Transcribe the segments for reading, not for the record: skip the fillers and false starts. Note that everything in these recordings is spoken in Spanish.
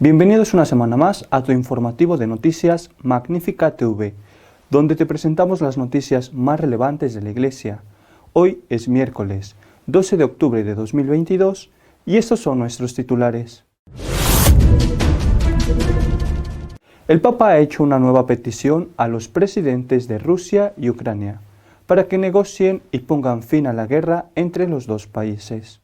Bienvenidos una semana más a tu informativo de noticias Magnífica TV, donde te presentamos las noticias más relevantes de la Iglesia. Hoy es miércoles 12 de octubre de 2022 y estos son nuestros titulares. El Papa ha hecho una nueva petición a los presidentes de Rusia y Ucrania para que negocien y pongan fin a la guerra entre los dos países.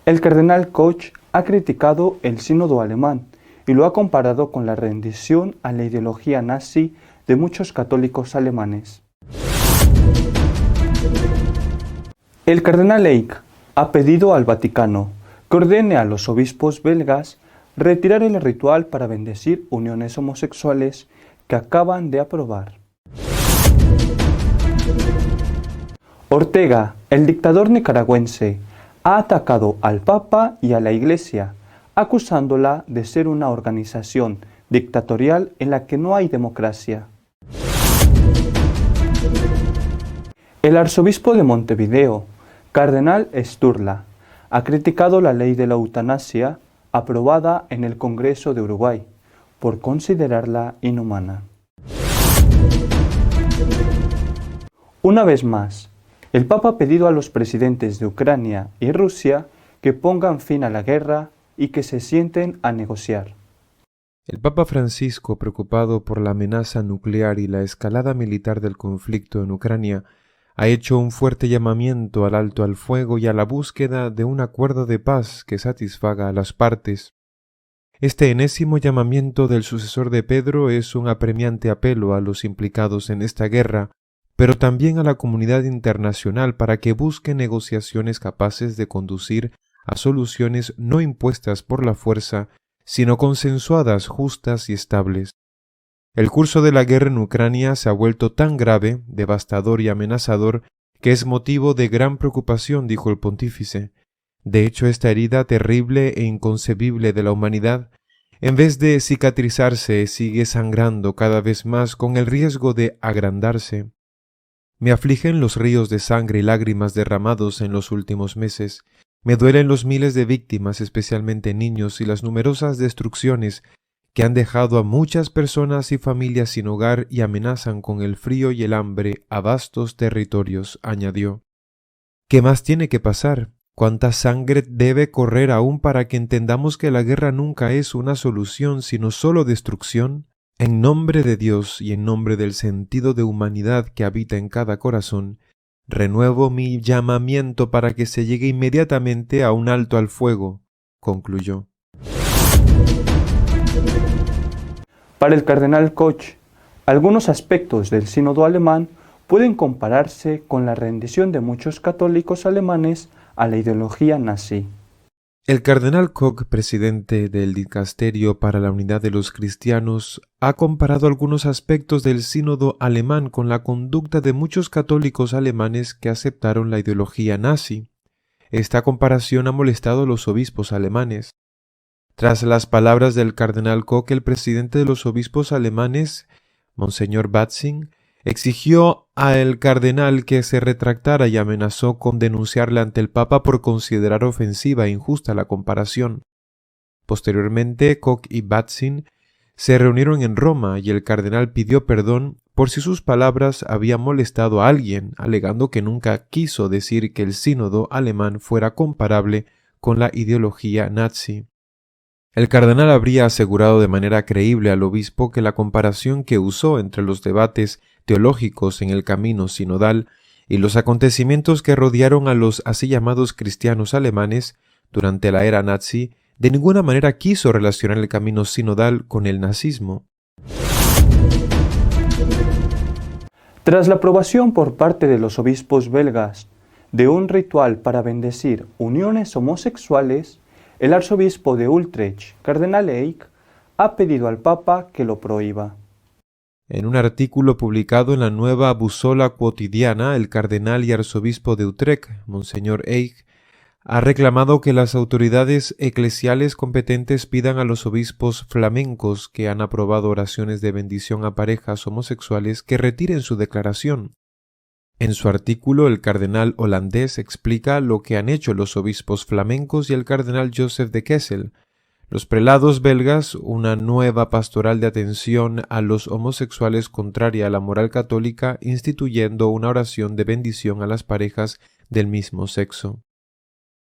El cardenal Koch ha criticado el sínodo alemán y lo ha comparado con la rendición a la ideología nazi de muchos católicos alemanes. El cardenal Eijk ha pedido al Vaticano que ordene a los obispos belgas retirar el ritual para bendecir uniones homosexuales que acaban de aprobar. Ortega, el dictador nicaragüense, ha atacado al Papa y a la Iglesia, acusándola de ser una organización dictatorial en la que no hay democracia. El arzobispo de Montevideo, cardenal Sturla, ha criticado la ley de la eutanasia aprobada en el Congreso de Uruguay por considerarla inhumana. Una vez más, el Papa ha pedido a los presidentes de Ucrania y Rusia que pongan fin a la guerra y que se sienten a negociar. El Papa Francisco, preocupado por la amenaza nuclear y la escalada militar del conflicto en Ucrania, ha hecho un fuerte llamamiento al alto al fuego y a la búsqueda de un acuerdo de paz que satisfaga a las partes. Este enésimo llamamiento del sucesor de Pedro es un apremiante apelo a los implicados en esta guerra, pero también a la comunidad internacional para que busque negociaciones capaces de conducir a soluciones no impuestas por la fuerza, sino consensuadas, justas y estables. El curso de la guerra en Ucrania se ha vuelto tan grave, devastador y amenazador que es motivo de gran preocupación, dijo el pontífice. De hecho, esta herida terrible e inconcebible de la humanidad, en vez de cicatrizarse, sigue sangrando cada vez más con el riesgo de agrandarse. Me afligen los ríos de sangre y lágrimas derramados en los últimos meses. Me duelen los miles de víctimas, especialmente niños, y las numerosas destrucciones que han dejado a muchas personas y familias sin hogar y amenazan con el frío y el hambre a vastos territorios, añadió. ¿Qué más tiene que pasar? ¿Cuánta sangre debe correr aún para que entendamos que la guerra nunca es una solución, sino solo destrucción? En nombre de Dios y en nombre del sentido de humanidad que habita en cada corazón, renuevo mi llamamiento para que se llegue inmediatamente a un alto al fuego, concluyó. Para el cardenal Koch, algunos aspectos del sínodo alemán pueden compararse con la rendición de muchos católicos alemanes a la ideología nazi. El cardenal Koch, presidente del Dicasterio para la Unidad de los Cristianos, ha comparado algunos aspectos del sínodo alemán con la conducta de muchos católicos alemanes que aceptaron la ideología nazi. Esta comparación ha molestado a los obispos alemanes. Tras las palabras del cardenal Koch, el presidente de los obispos alemanes, Monseñor Batzing, exigió al cardenal que se retractara y amenazó con denunciarle ante el Papa por considerar ofensiva e injusta la comparación. Posteriormente, Koch y Batzing se reunieron en Roma y el cardenal pidió perdón por si sus palabras habían molestado a alguien, alegando que nunca quiso decir que el sínodo alemán fuera comparable con la ideología nazi. El cardenal habría asegurado de manera creíble al obispo que la comparación que usó entre los debates teológicos en el camino sinodal y los acontecimientos que rodearon a los así llamados cristianos alemanes durante la era nazi de ninguna manera quiso relacionar el camino sinodal con el nazismo. Tras la aprobación por parte de los obispos belgas de un ritual para bendecir uniones homosexuales, el arzobispo de Utrecht, cardenal Eijk, ha pedido al Papa que lo prohíba. En un artículo publicado en la Nueva Bússola Quotidiana, el cardenal y arzobispo de Utrecht, Monseñor Eijk, ha reclamado que las autoridades eclesiales competentes pidan a los obispos flamencos que han aprobado oraciones de bendición a parejas homosexuales que retiren su declaración. En su artículo, el cardenal holandés explica lo que han hecho los obispos flamencos y el cardenal Joseph de Kessel, los prelados belgas, una nueva pastoral de atención a los homosexuales contraria a la moral católica, instituyendo una oración de bendición a las parejas del mismo sexo.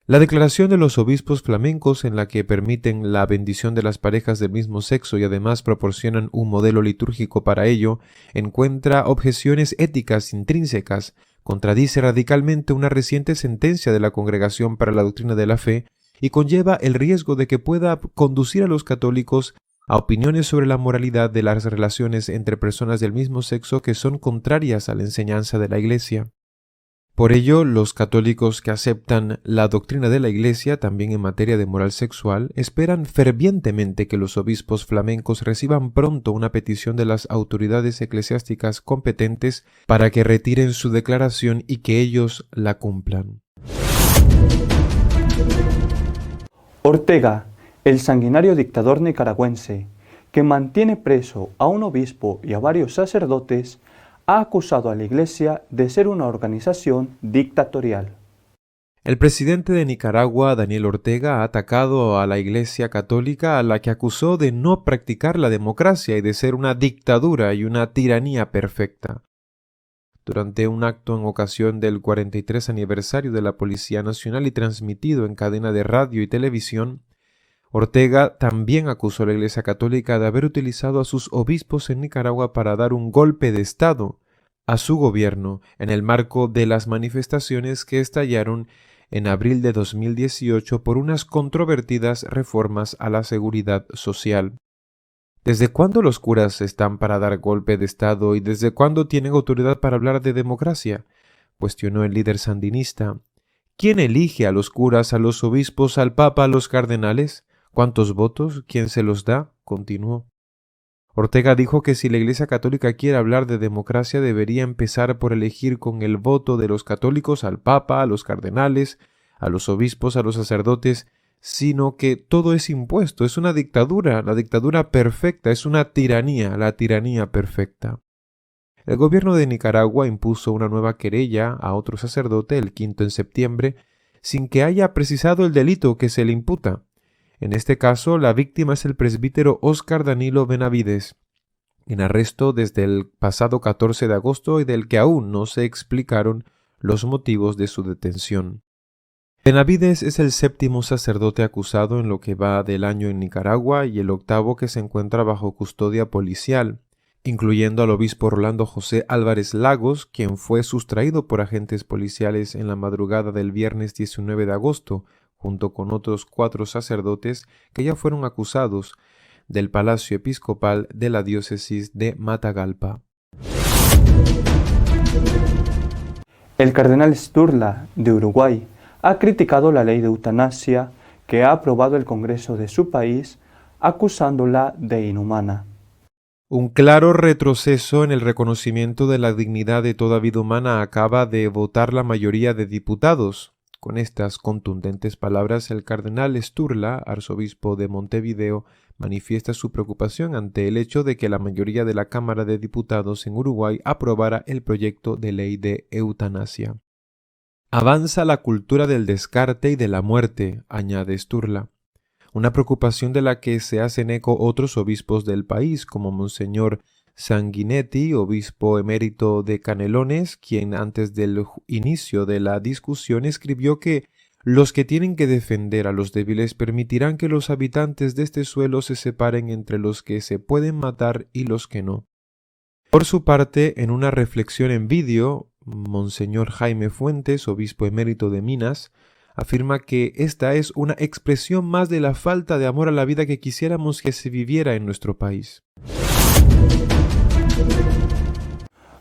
La declaración de los obispos flamencos, en la que permiten la bendición de las parejas del mismo sexo y además proporcionan un modelo litúrgico para ello, encuentra objeciones éticas intrínsecas, contradice radicalmente una reciente sentencia de la Congregación para la Doctrina de la Fe y conlleva el riesgo de que pueda conducir a los católicos a opiniones sobre la moralidad de las relaciones entre personas del mismo sexo que son contrarias a la enseñanza de la Iglesia. Por ello, los católicos que aceptan la doctrina de la Iglesia, también en materia de moral sexual, esperan fervientemente que los obispos flamencos reciban pronto una petición de las autoridades eclesiásticas competentes para que retiren su declaración y que ellos la cumplan. Ortega, el sanguinario dictador nicaragüense, que mantiene preso a un obispo y a varios sacerdotes, ha acusado a la Iglesia de ser una organización dictatorial. El presidente de Nicaragua, Daniel Ortega, ha atacado a la Iglesia Católica, a la que acusó de no practicar la democracia y de ser una dictadura y una tiranía perfecta. Durante un acto en ocasión del 43 aniversario de la Policía Nacional y transmitido en cadena de radio y televisión, Ortega también acusó a la Iglesia Católica de haber utilizado a sus obispos en Nicaragua para dar un golpe de Estado a su gobierno en el marco de las manifestaciones que estallaron en abril de 2018 por unas controvertidas reformas a la seguridad social. ¿Desde cuándo los curas están para dar golpe de Estado y desde cuándo tienen autoridad para hablar de democracia?, cuestionó el líder sandinista. ¿Quién elige a los curas, a los obispos, al papa, a los cardenales? ¿Cuántos votos? ¿Quién se los da?, continuó. Ortega dijo que si la Iglesia Católica quiere hablar de democracia debería empezar por elegir con el voto de los católicos al papa, a los cardenales, a los obispos, a los sacerdotes, sino que todo es impuesto, es una dictadura, la dictadura perfecta, es una tiranía, la tiranía perfecta. El gobierno de Nicaragua impuso una nueva querella a otro sacerdote el 5 de septiembre sin que haya precisado el delito que se le imputa. En este caso, la víctima es el presbítero Óscar Danilo Benavides, en arresto desde el pasado 14 de agosto y del que aún no se explicaron los motivos de su detención. Benavides es el 7º sacerdote acusado en lo que va del año en Nicaragua y el 8º que se encuentra bajo custodia policial, incluyendo al obispo Rolando José Álvarez Lagos, quien fue sustraído por agentes policiales en la madrugada del viernes 19 de agosto, junto con otros 4 sacerdotes que ya fueron acusados del Palacio Episcopal de la diócesis de Matagalpa. El cardenal Sturla, de Uruguay, ha criticado la ley de eutanasia que ha aprobado el Congreso de su país, acusándola de inhumana. Un claro retroceso en el reconocimiento de la dignidad de toda vida humana acaba de votar la mayoría de diputados. Con estas contundentes palabras, el cardenal Sturla, arzobispo de Montevideo, manifiesta su preocupación ante el hecho de que la mayoría de la Cámara de Diputados en Uruguay aprobara el proyecto de ley de eutanasia. Avanza la cultura del descarte y de la muerte, añade Sturla, una preocupación de la que se hacen eco otros obispos del país, como Monseñor Sanguinetti, obispo emérito de Canelones, quien antes del inicio de la discusión escribió que los que tienen que defender a los débiles permitirán que los habitantes de este suelo se separen entre los que se pueden matar y los que no. Por su parte, en una reflexión en vídeo, Monseñor Jaime Fuentes, obispo emérito de Minas, afirma que esta es una expresión más de la falta de amor a la vida que quisiéramos que se viviera en nuestro país.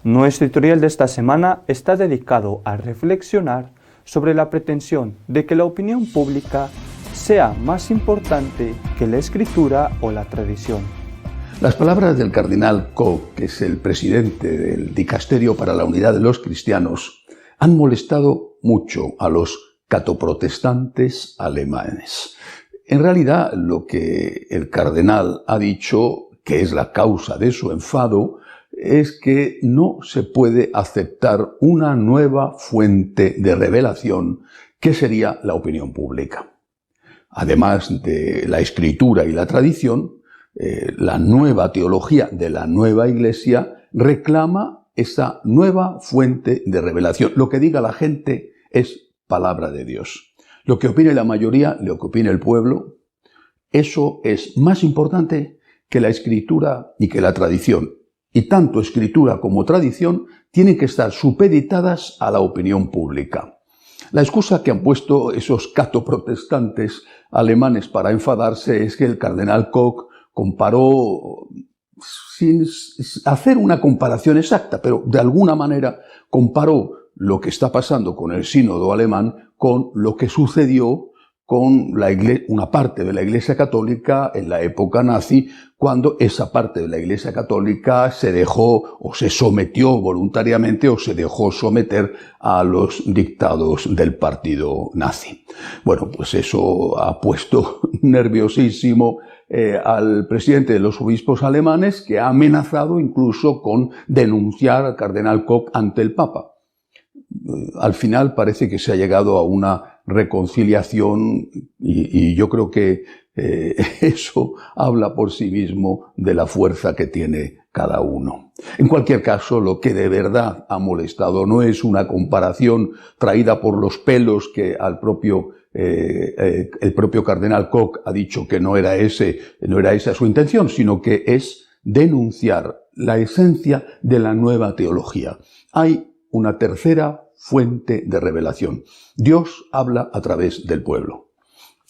Nuestro editorial de esta semana está dedicado a reflexionar sobre la pretensión de que la opinión pública sea más importante que la escritura o la tradición. Las palabras del cardenal Koch, que es el presidente del Dicasterio para la Unidad de los Cristianos, han molestado mucho a los catoprotestantes alemanes. En realidad, lo que el cardenal ha dicho, que es la causa de su enfado, es que no se puede aceptar una nueva fuente de revelación, que sería la opinión pública. Además de la escritura y la tradición, la nueva teología de la nueva Iglesia reclama esa nueva fuente de revelación. Lo que diga la gente es palabra de Dios. Lo que opine la mayoría, lo que opine el pueblo, eso es más importante que la escritura y que la tradición. Y tanto escritura como tradición tienen que estar supeditadas a la opinión pública. La excusa que han puesto esos catoprotestantes alemanes para enfadarse es que el cardenal Koch comparó, sin hacer una comparación exacta, pero de alguna manera comparó lo que está pasando con el sínodo alemán con lo que sucedió con una parte de la Iglesia Católica en la época nazi, cuando esa parte de la Iglesia Católica se dejó o se sometió voluntariamente o se dejó someter a los dictados del partido nazi. Bueno, pues eso ha puesto nerviosísimo al presidente de los obispos alemanes, que ha amenazado incluso con denunciar al cardenal Koch ante el Papa. Al final parece que se ha llegado a una reconciliación y yo creo que eso habla por sí mismo de la fuerza que tiene cada uno. En cualquier caso, lo que de verdad ha molestado no es una comparación traída por los pelos que el propio cardenal Koch ha dicho que no era esa su intención, sino que es denunciar la esencia de la nueva teología. Hay una tercera fuente de revelación. Dios habla a través del pueblo.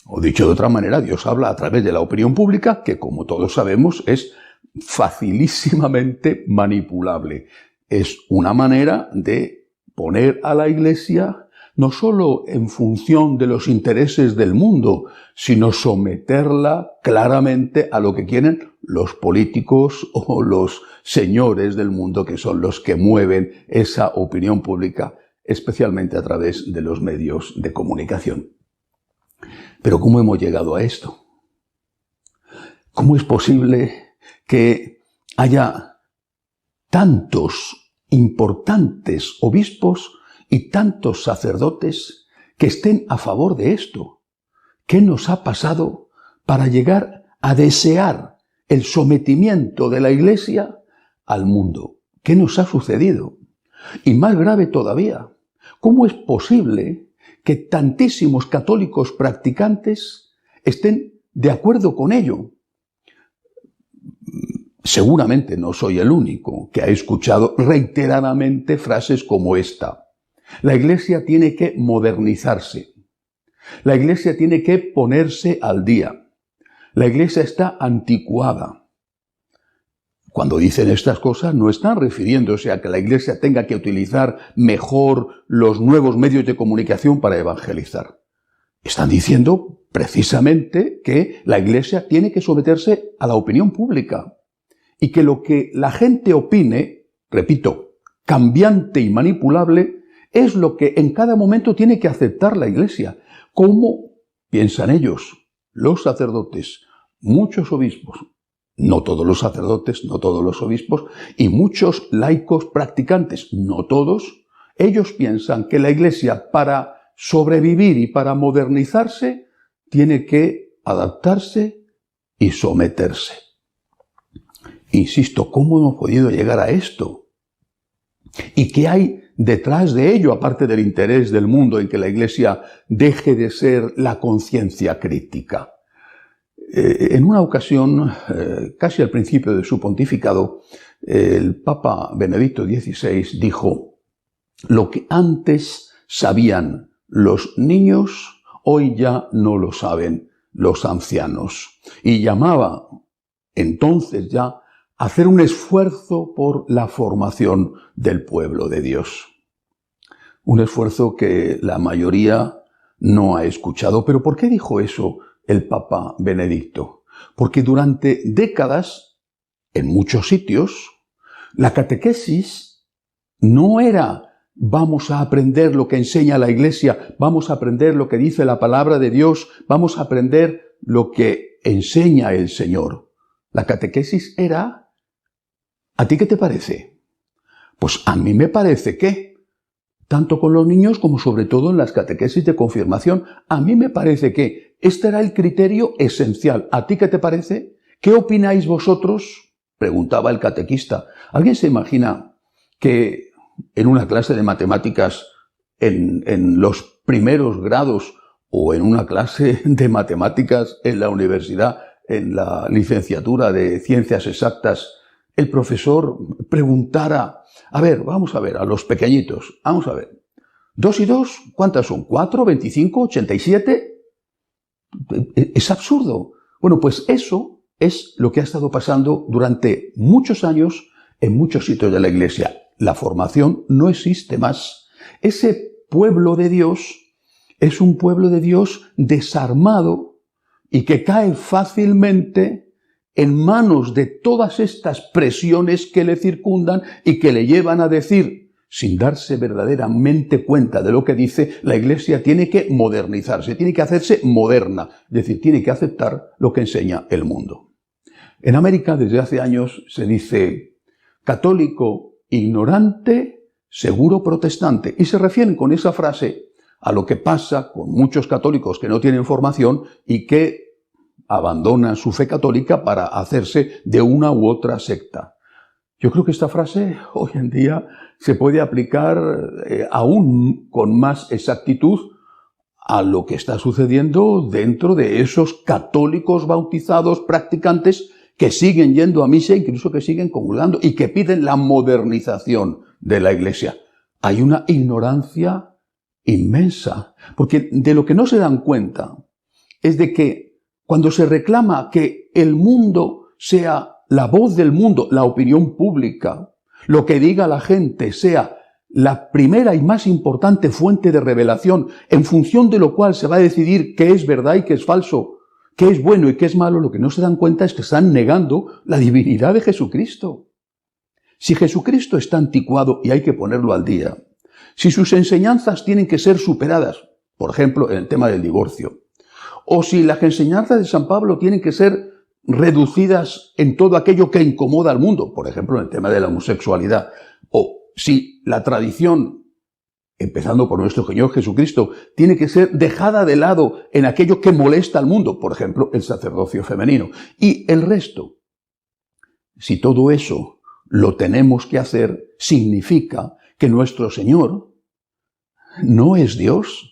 O dicho de otra manera, Dios habla a través de la opinión pública, que como todos sabemos es facilísimamente manipulable. Es una manera de poner a la Iglesia no solo en función de los intereses del mundo, sino someterla claramente a lo que quieren los políticos o los señores del mundo, que son los que mueven esa opinión pública, especialmente a través de los medios de comunicación. Pero ¿cómo hemos llegado a esto? ¿Cómo es posible que haya tantos importantes obispos y tantos sacerdotes que estén a favor de esto? ¿Qué nos ha pasado para llegar a desear el sometimiento de la Iglesia al mundo? ¿Qué nos ha sucedido? Y más grave todavía, ¿cómo es posible que tantísimos católicos practicantes estén de acuerdo con ello? Seguramente no soy el único que ha escuchado reiteradamente frases como esta. La Iglesia tiene que modernizarse. La Iglesia tiene que ponerse al día. La Iglesia está anticuada. Cuando dicen estas cosas no están refiriéndose a que la Iglesia tenga que utilizar mejor los nuevos medios de comunicación para evangelizar. Están diciendo precisamente que la Iglesia tiene que someterse a la opinión pública y que lo que la gente opine, repito, cambiante y manipulable, es lo que en cada momento tiene que aceptar la Iglesia. ¿Cómo piensan ellos, los sacerdotes, muchos obispos? No todos los sacerdotes, no todos los obispos, y muchos laicos practicantes, no todos. Ellos piensan que la Iglesia, para sobrevivir y para modernizarse, tiene que adaptarse y someterse. Insisto, ¿cómo hemos podido llegar a esto? ¿Y qué hay detrás de ello, aparte del interés del mundo en que la Iglesia deje de ser la conciencia crítica? En una ocasión, casi al principio de su pontificado, el Papa Benedicto XVI dijo: lo que antes sabían los niños, hoy ya no lo saben los ancianos. Y llamaba entonces ya a hacer un esfuerzo por la formación del pueblo de Dios. Un esfuerzo que la mayoría no ha escuchado. ¿Pero por qué dijo eso el Papa Benedicto? Porque durante décadas, en muchos sitios, la catequesis no era vamos a aprender lo que enseña la Iglesia, vamos a aprender lo que dice la palabra de Dios, vamos a aprender lo que enseña el Señor. La catequesis era, ¿a ti qué te parece? Pues a mí me parece que, tanto con los niños como sobre todo en las catequesis de confirmación, a mí me parece que este era el criterio esencial. ¿A ti qué te parece? ¿Qué opináis vosotros? Preguntaba el catequista. ¿Alguien se imagina que en una clase de matemáticas en los primeros grados o en una clase de matemáticas en la universidad, en la licenciatura de ciencias exactas, el profesor preguntara, vamos a ver, a los pequeñitos, vamos a ver, 2 y 2, ¿cuántas son? ¿4, 25, 87? Es absurdo. Bueno, pues eso es lo que ha estado pasando durante muchos años en muchos sitios de la Iglesia. La formación no existe más. Ese pueblo de Dios es un pueblo de Dios desarmado y que cae fácilmente en manos de todas estas presiones que le circundan y que le llevan a decir, sin darse verdaderamente cuenta de lo que dice, la Iglesia tiene que modernizarse, tiene que hacerse moderna, es decir, tiene que aceptar lo que enseña el mundo. En América, desde hace años, se dice católico ignorante, seguro protestante, y se refieren con esa frase a lo que pasa con muchos católicos que no tienen formación y que abandonan su fe católica para hacerse de una u otra secta. Yo creo que esta frase hoy en día se puede aplicar aún con más exactitud a lo que está sucediendo dentro de esos católicos bautizados practicantes que siguen yendo a misa, incluso que siguen comulgando y que piden la modernización de la Iglesia. Hay una ignorancia inmensa, porque de lo que no se dan cuenta es de que cuando se reclama que el mundo sea la voz del mundo, la opinión pública, lo que diga la gente sea la primera y más importante fuente de revelación, en función de lo cual se va a decidir qué es verdad y qué es falso, qué es bueno y qué es malo, lo que no se dan cuenta es que están negando la divinidad de Jesucristo. Si Jesucristo está anticuado y hay que ponerlo al día, si sus enseñanzas tienen que ser superadas, por ejemplo, en el tema del divorcio, o si las enseñanzas de San Pablo tienen que ser reducidas en todo aquello que incomoda al mundo, por ejemplo, en el tema de la homosexualidad, o si la tradición, empezando por nuestro Señor Jesucristo, tiene que ser dejada de lado en aquello que molesta al mundo, por ejemplo, el sacerdocio femenino, y el resto. Si todo eso lo tenemos que hacer, significa que nuestro Señor no es Dios.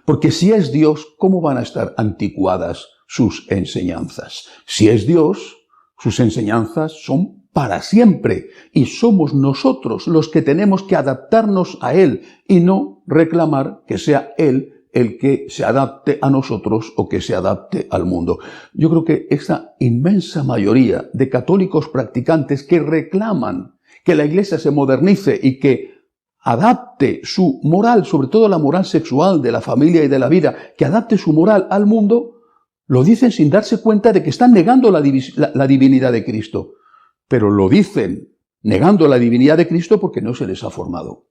Porque si es Dios, ¿cómo van a estar anticuadas sus enseñanzas? Si es Dios, sus enseñanzas son para siempre y somos nosotros los que tenemos que adaptarnos a Él y no reclamar que sea Él el que se adapte a nosotros o que se adapte al mundo. Yo creo que esa inmensa mayoría de católicos practicantes que reclaman que la Iglesia se modernice y que adapte su moral, sobre todo la moral sexual de la familia y de la vida, que adapte su moral al mundo, lo dicen sin darse cuenta de que están negando la divinidad de Cristo. Pero lo dicen negando la divinidad de Cristo porque no se les ha formado.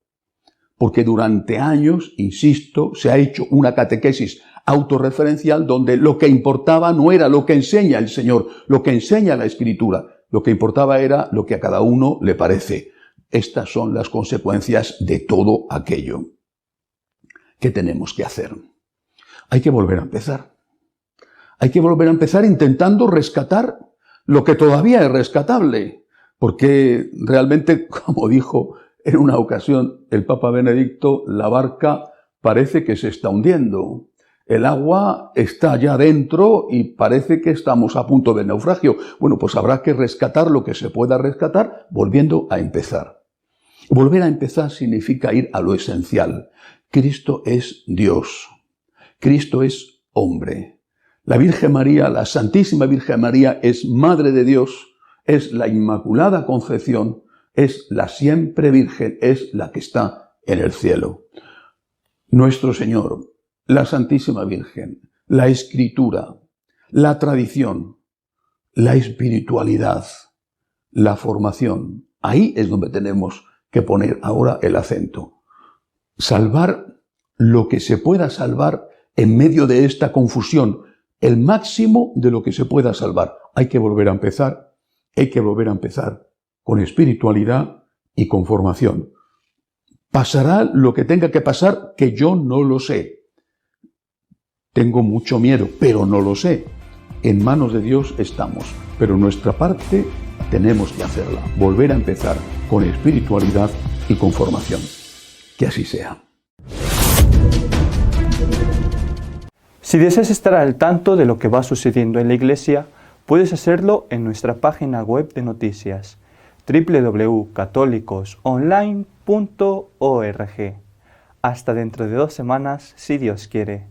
Porque durante años, insisto, se ha hecho una catequesis autorreferencial donde lo que importaba no era lo que enseña el Señor, lo que enseña la Escritura. Lo que importaba era lo que a cada uno le parece. Estas son las consecuencias de todo aquello. ¿Qué tenemos que hacer? Hay que volver a empezar. Hay que volver a empezar intentando rescatar lo que todavía es rescatable. Porque realmente, como dijo en una ocasión el Papa Benedicto, la barca parece que se está hundiendo. El agua está ya dentro y parece que estamos a punto de naufragio. Bueno, pues habrá que rescatar lo que se pueda rescatar volviendo a empezar. Volver a empezar significa ir a lo esencial. Cristo es Dios. Cristo es hombre. La Virgen María, la Santísima Virgen María, es Madre de Dios, es la Inmaculada Concepción, es la siempre Virgen, es la que está en el cielo. Nuestro Señor, la Santísima Virgen, la Escritura, la tradición, la espiritualidad, la formación. Ahí es donde tenemos que poner ahora el acento. salvar lo que se pueda salvar en medio de esta confusión, el máximo de lo que se pueda salvar. Hay que volver a empezar, con espiritualidad y con formación. Pasará lo que tenga que pasar, que yo no lo sé. Tengo mucho miedo, pero no lo sé. En manos de Dios estamos, pero nuestra parte tenemos que hacerla. Volver a empezar con espiritualidad y con formación. Que así sea. Si deseas estar al tanto de lo que va sucediendo en la Iglesia, puedes hacerlo en nuestra página web de noticias www.católicosonline.org. Hasta dentro de 2 semanas, si Dios quiere.